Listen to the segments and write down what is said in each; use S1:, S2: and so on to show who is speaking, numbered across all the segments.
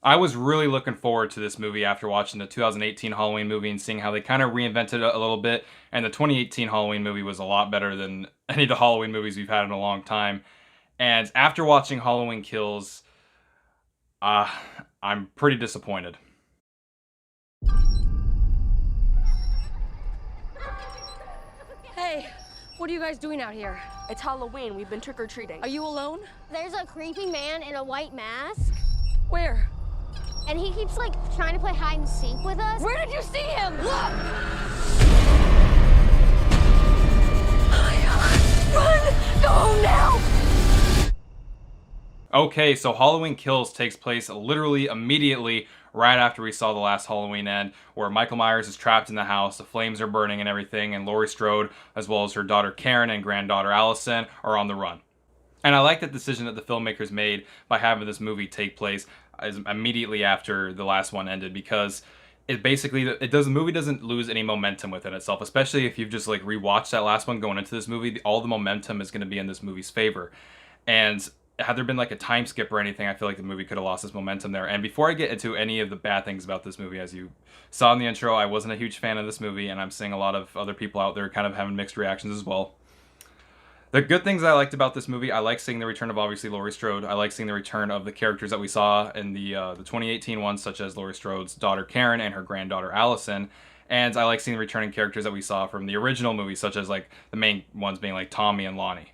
S1: I was really looking forward to this movie after watching the 2018 Halloween movie and seeing how they kind of reinvented it a little bit. And the 2018 Halloween movie was a lot better than any of the Halloween movies we've had in a long time. And after watching Halloween Kills, uh, I'm pretty disappointed.
S2: Hey, what are you guys doing out here?
S3: It's Halloween. We've been trick-or-treating.
S2: Are you alone?
S4: There's a creepy man in a white mask,
S2: Where?
S4: and he keeps like trying to play hide and seek with us.
S2: Where did you see him? Look! Run! Go home now!
S1: Okay, so Halloween Kills takes place literally immediately right after we saw the last Halloween end, where Michael Myers is trapped in the house, the flames are burning and everything, and Laurie Strode, as well as her daughter Karen and granddaughter Allison, are on the run. And I like the decision that the filmmakers made by having this movie take place immediately after the last one ended, because the movie doesn't lose any momentum within itself, especially if you've just like rewatched that last one going into this movie. All the momentum is going to be in this movie's favor. And had there been like a time skip or anything, I feel like the movie could have lost its momentum there. And before I get into any of the bad things about this movie, as you saw in the intro, I wasn't a huge fan of this movie, and I'm seeing a lot of other people out there kind of having mixed reactions as well. The good things I liked about this movie, I like seeing the return of obviously Laurie Strode. I like seeing the return of the characters that we saw in the 2018 ones, such as Laurie Strode's daughter Karen and her granddaughter Allison. And I like seeing the returning characters that we saw from the original movie, such as like the main ones being like Tommy and Lonnie.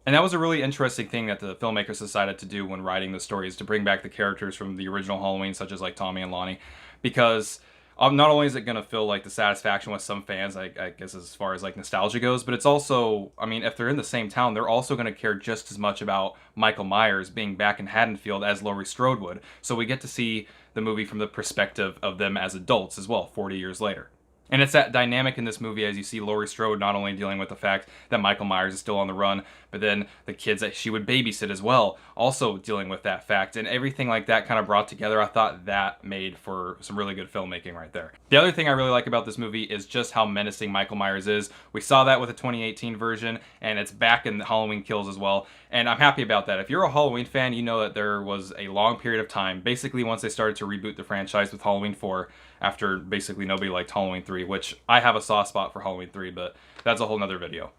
S1: And that was a really interesting thing that the filmmakers decided to do when writing the stories, to bring back the characters from the original Halloween, such as like Tommy and Lonnie, because not only is it going to feel like the satisfaction with some fans, I guess as far as like nostalgia goes, but it's also, I mean, if they're in the same town, they're also going to care just as much about Michael Myers being back in Haddonfield as Laurie Strode would. So we get to see the movie from the perspective of them as adults as well, 40 years later. And it's that dynamic in this movie as you see Laurie Strode not only dealing with the fact that Michael Myers is still on the run, but then the kids that she would babysit as well, also dealing with that fact. And everything like that kind of brought together, I thought that made for some really good filmmaking right there. The other thing I really like about this movie is just how menacing Michael Myers is. We saw that with the 2018 version, and it's back in Halloween Kills as well. And I'm happy about that. If you're a Halloween fan, you know that there was a long period of time, basically once they started to reboot the franchise with Halloween 4, after basically nobody liked Halloween 3, which I have a soft spot for Halloween 3, but that's a whole nother video.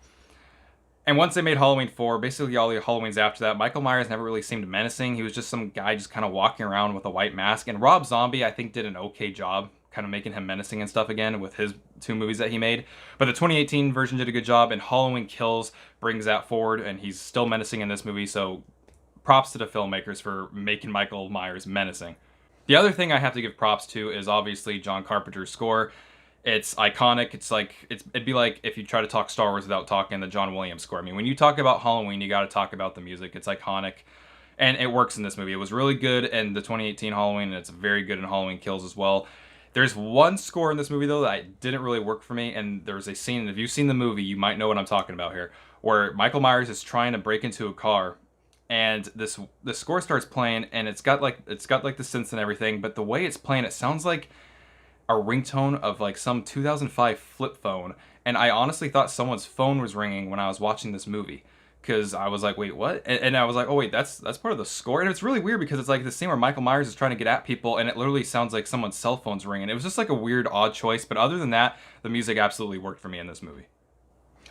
S1: And once they made Halloween 4, basically all the Halloweens after that, Michael Myers never really seemed menacing. He was just some guy just kind of walking around with a white mask. And Rob Zombie, I think, did an okay job kind of making him menacing and stuff again with his 2 movies that he made. But the 2018 version did a good job, and Halloween Kills brings that forward, and he's still menacing in this movie, so props to the filmmakers for making Michael Myers menacing. The other thing I have to give props to is obviously John Carpenter's score. It's iconic. It'd be like if you try to talk Star Wars without talking the John Williams score. I mean, when you talk about Halloween, you got to talk about the music. It's iconic, and it works in this movie. It was really good in the 2018 Halloween, and it's very good in Halloween Kills as well. There's one score in this movie, though, that didn't really work for me, and there's a scene, if you've seen the movie, you might know what I'm talking about here, where Michael Myers is trying to break into a car, and the score starts playing, and it's got like the synths and everything, but the way it's playing, it sounds like a ringtone of like some 2005 flip phone, and I honestly thought someone's phone was ringing when I was watching this movie, because I was like, wait, what? And I was like, oh wait, that's part of the score. And it's really weird because it's like the scene where Michael Myers is trying to get at people, and it literally sounds like someone's cell phone's ringing. It was just like a weird, odd choice, but other than that, the music absolutely worked for me in this movie.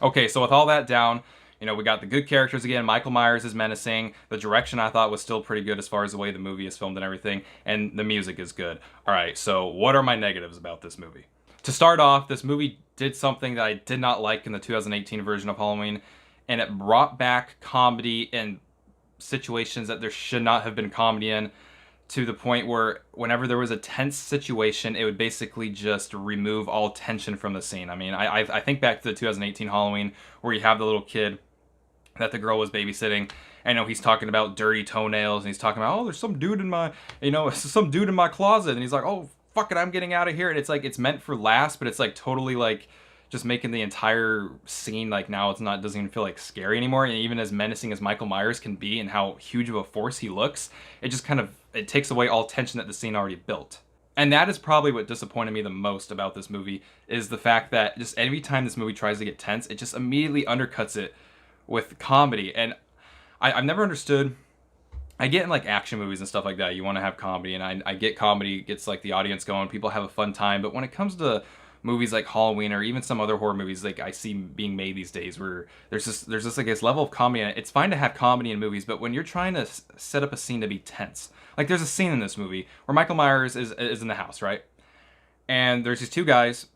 S1: Okay, so with all that down, you know, we got the good characters again. Michael Myers is menacing. The direction I thought was still pretty good as far as the way the movie is filmed and everything. And the music is good. All right, so what are my negatives about this movie? To start off, this movie did something that I did not like in the 2018 version of Halloween. And it brought back comedy in situations that there should not have been comedy in, to the point where whenever there was a tense situation, it would basically just remove all tension from the scene. I mean, I think back to the 2018 Halloween where you have the little kid that the girl was babysitting. I know he's talking about dirty toenails, and he's talking about, oh, there's some dude in my, some dude in my closet, and he's like, oh, fuck it, I'm getting out of here. And it's like, it's meant for laughs, but it's like totally like just making the entire scene like now doesn't even feel like scary anymore. And even as menacing as Michael Myers can be and how huge of a force he looks, it just kind of, it takes away all tension that the scene already built. And that is probably what disappointed me the most about this movie, is the fact that just every time this movie tries to get tense, it just immediately undercuts it with comedy. And I've never understood I get in like action movies and stuff like that, you want to have comedy, and I get comedy gets like the audience going, people have a fun time. But when it comes to movies like Halloween or even some other horror movies like I see being made these days, where there's this like this level of comedy, and it's fine to have comedy in movies, but when you're trying to set up a scene to be tense, like there's a scene in this movie where Michael Myers is in the house, right? And there's these two guys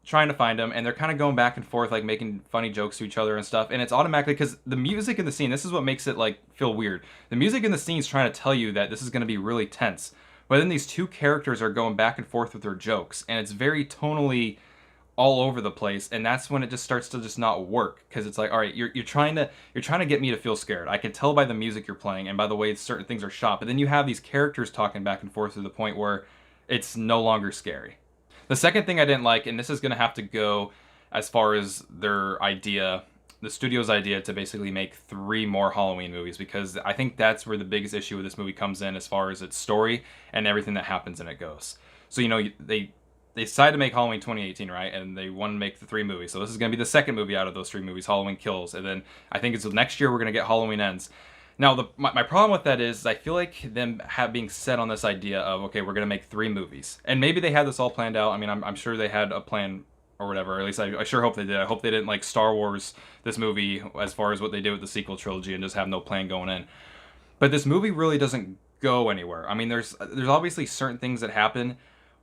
S1: trying to find him, and they're kind of going back and forth, like making funny jokes to each other and stuff. And it's automatically, because the music in the scene, this is what makes it like feel weird. The music in the scene is trying to tell you that this is going to be really tense, but then these two characters are going back and forth with their jokes, and it's very tonally all over the place. And that's when it just starts to just not work, because it's like, all right, you're trying to get me to feel scared. I can tell by the music you're playing and by the way certain things are shot, but then you have these characters talking back and forth to the point where it's no longer scary. The second thing I didn't like, and this is going to have to go as far as their idea, the studio's idea to basically make 3 more Halloween movies, because I think that's where the biggest issue with this movie comes in as far as its story and everything that happens in it goes. So, they decided to make Halloween 2018, right? And they want to make the 3 movies. So this is going to be the second movie out of those 3 movies, Halloween Kills. And then I think it's next year we're going to get Halloween Ends. Now, my problem with that is I feel like them being set on this idea of, okay, we're going to make 3 movies. And maybe they had this all planned out. I mean, I'm sure they had a plan or whatever. Or at least I sure hope they did. I hope they didn't like Star Wars this movie as far as what they did with the sequel trilogy and just have no plan going in. But this movie really doesn't go anywhere. I mean, there's obviously certain things that happen,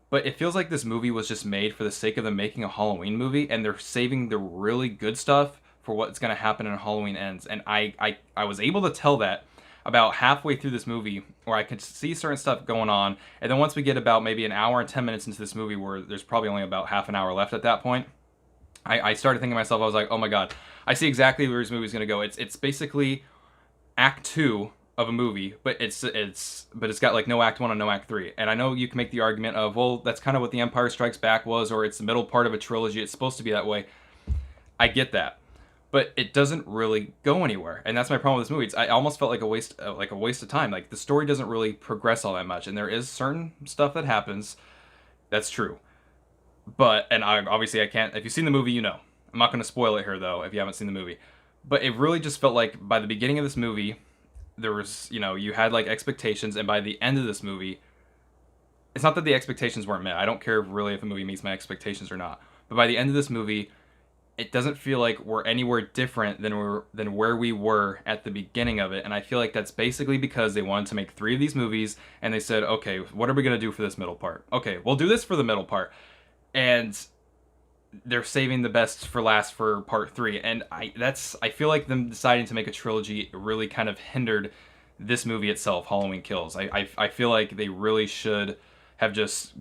S1: but it feels like this movie was just made for the sake of them making a Halloween movie, and they're saving the really good stuff for what's going to happen in Halloween Ends. And I was able to tell that about halfway through this movie, where I could see certain stuff going on, and then once we get about maybe an hour and 10 minutes into this movie, where there's probably only about half an hour left at that point, I started thinking to myself, I was like, oh my god, I see exactly where this movie's going to go. It's basically Act 2 of a movie, but it's got like no Act 1 and no Act 3. And I know you can make the argument of, well, that's kind of what The Empire Strikes Back was, or it's the middle part of a trilogy, it's supposed to be that way. I get that, but it doesn't really go anywhere, and that's my problem with this movie. I almost felt like a waste of time. Like the story doesn't really progress all that much, and there is certain stuff that happens. That's true, but obviously I can't. If you've seen the movie, you know. I'm not going to spoil it here though if you haven't seen the movie. But it really just felt like by the beginning of this movie, there was you had like expectations, and by the end of this movie, it's not that the expectations weren't met. I don't care really if a movie meets my expectations or not. But by the end of this movie, it doesn't feel like we're anywhere different than where we were at the beginning of it. And I feel like that's basically because they wanted to make 3 of these movies, and they said, okay, what are we going to do for this middle part? Okay, we'll do this for the middle part. And they're saving the best for last for part 3. And I feel like them deciding to make a trilogy really kind of hindered this movie itself, Halloween Kills. I feel like they really should have just,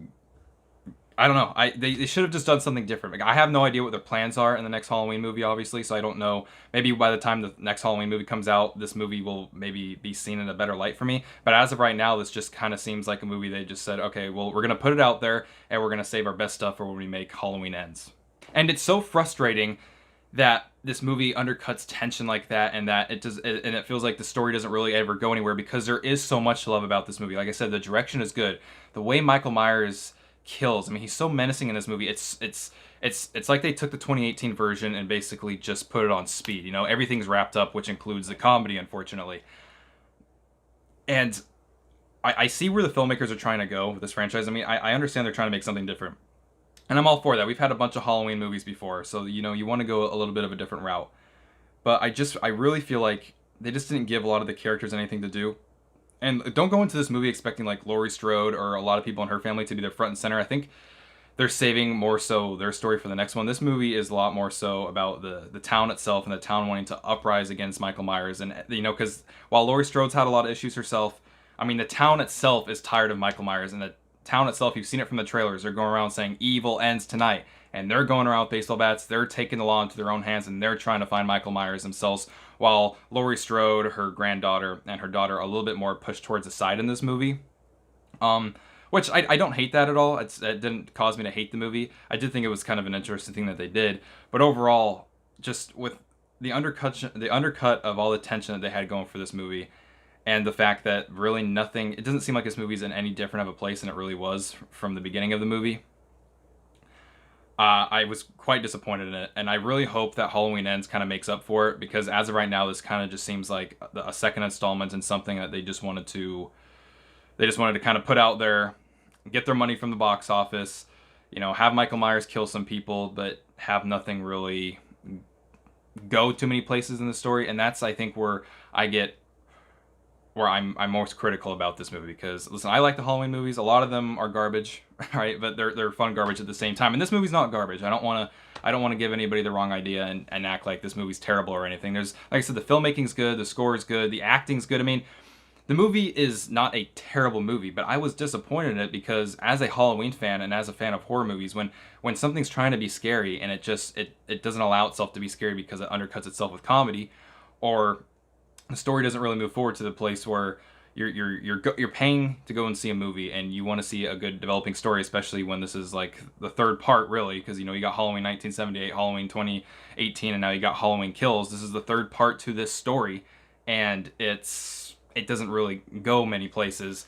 S1: I don't know. They should have just done something different. Like, I have no idea what their plans are in the next Halloween movie, obviously, so I don't know. Maybe by the time the next Halloween movie comes out, this movie will maybe be seen in a better light for me. But as of right now, this just kind of seems like a movie they just said, okay, well, we're going to put it out there, and we're going to save our best stuff for when we make Halloween Ends. And it's so frustrating that this movie undercuts tension like that, and that it feels like the story doesn't really ever go anywhere, because there is so much to love about this movie. Like I said, the direction is good. The way Michael Myers kills, I mean, he's so menacing in this movie. It's like they took the 2018 version and basically just put it on speed. Everything's wrapped up, which includes the comedy, unfortunately. And I see where the filmmakers are trying to go with this franchise. I mean, I understand they're trying to make something different, and I'm all for that. We've had a bunch of Halloween movies before, so you want to go a little bit of a different route. But I really feel like they just didn't give a lot of the characters anything to do. And don't go into this movie expecting like Laurie Strode or a lot of people in her family to be their front and center. I think they're saving more so their story for the next one. This movie is a lot more so about the town itself, and the town wanting to uprise against Michael Myers. And because while Laurie Strode's had a lot of issues herself, I mean, the town itself is tired of Michael Myers, and the town itself, you've seen it from the trailers, they're going around saying evil ends tonight, and they're going around with baseball bats, they're taking the law into their own hands, and they're trying to find Michael Myers themselves, while Laurie Strode, her granddaughter, and her daughter are a little bit more pushed towards the side in this movie. Which I don't hate that at all. It didn't cause me to hate the movie. I did think it was kind of an interesting thing that they did. But overall, just with the undercut of all the tension that they had going for this movie, and the fact that really nothing, it doesn't seem like this movie's in any different of a place than it really was from the beginning of the movie. I was quite disappointed in it, and I really hope that Halloween Ends kind of makes up for it, because as of right now, this kind of just seems like a second installment in something that they just wanted to kind of put out there, get their money from the box office, you know, have Michael Myers kill some people, but have nothing really go too many places in the story. And that's, I think, where I'm most critical about this movie, because listen, I like the Halloween movies. A lot of them are garbage, right? But they're fun garbage at the same time. And this movie's not garbage. I don't want to give anybody the wrong idea and act like this movie's terrible or anything. There's, like I said, the filmmaking's good, the score is good, the acting's good. I mean, the movie is not a terrible movie, but I was disappointed in it because as a Halloween fan and as a fan of horror movies, when something's trying to be scary and it doesn't allow itself to be scary because it undercuts itself with comedy, or the story doesn't really move forward to the place where you're paying to go and see a movie and you want to see a good developing story, especially when this is like the third part, really, because, you know, you got Halloween 1978, Halloween 2018, and now you got Halloween Kills. This is the third part to this story, and it doesn't really go many places.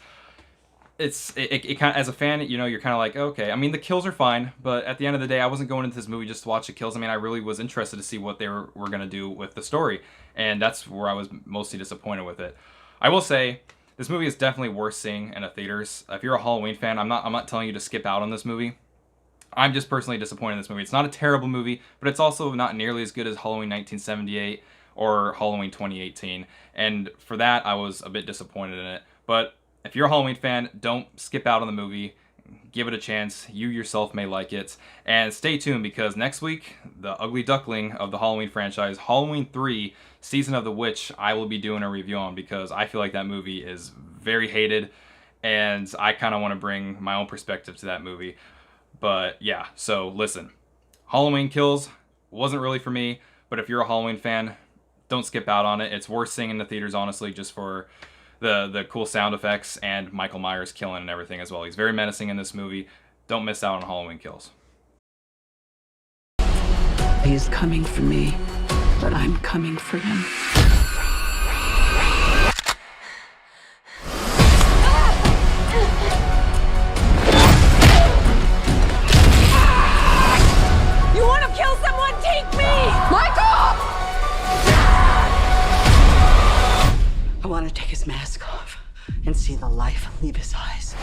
S1: It kind of, as a fan, you know, you're kind of like, okay. I mean, the kills are fine, but at the end of the day, I wasn't going into this movie just to watch the kills. I mean, I really was interested to see what they were going to do with the story, and that's where I was mostly disappointed with it. I will say, this movie is definitely worth seeing in the theaters. If you're a Halloween fan, I'm not telling you to skip out on this movie. I'm just personally disappointed in this movie. It's not a terrible movie, but it's also not nearly as good as Halloween 1978 or Halloween 2018. And for that, I was a bit disappointed in it. But if you're a Halloween fan, don't skip out on the movie. Give it a chance. You yourself may like it. And stay tuned, because next week, the ugly duckling of the Halloween franchise, Halloween 3, Season of the Witch, I will be doing a review on, because I feel like that movie is very hated, and I kind of want to bring my own perspective to that movie. But yeah, so listen, Halloween Kills wasn't really for me, but if you're a Halloween fan, don't skip out on it. It's worth seeing in the theaters, honestly, just for the cool sound effects and Michael Myers killing and everything as well. He's very menacing in this movie. Don't miss out on Halloween Kills.
S5: He's coming for me, but I'm coming for him.
S2: You want to kill someone? Take me! Michael!
S5: I want to take his mask off and see the life leave his eyes.